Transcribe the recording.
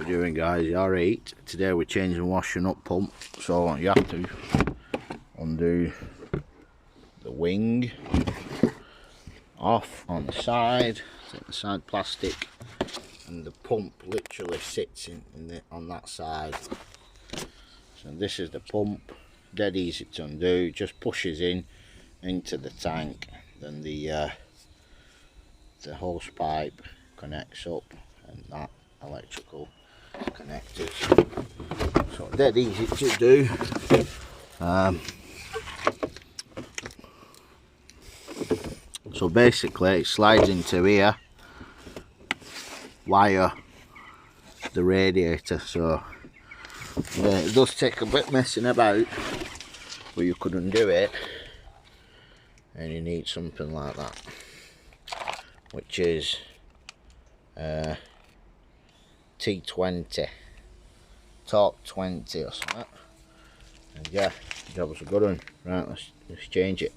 we're doing, guys. You alright? Today we're changing washing up pump, so you have to undo the wing off on the side, take the side plastic, and the pump literally sits on that side. So this is the pump, dead easy to undo, just pushes into the tank, then the hose pipe connects up, and that electrical connectors. So dead easy to do. So basically it slides into here, wire the radiator. So yeah, it does take a bit messing about, but you could undo it, and you need something like that, which is T20, torque 20 or something. And yeah, that was a good one. Right, let's change it.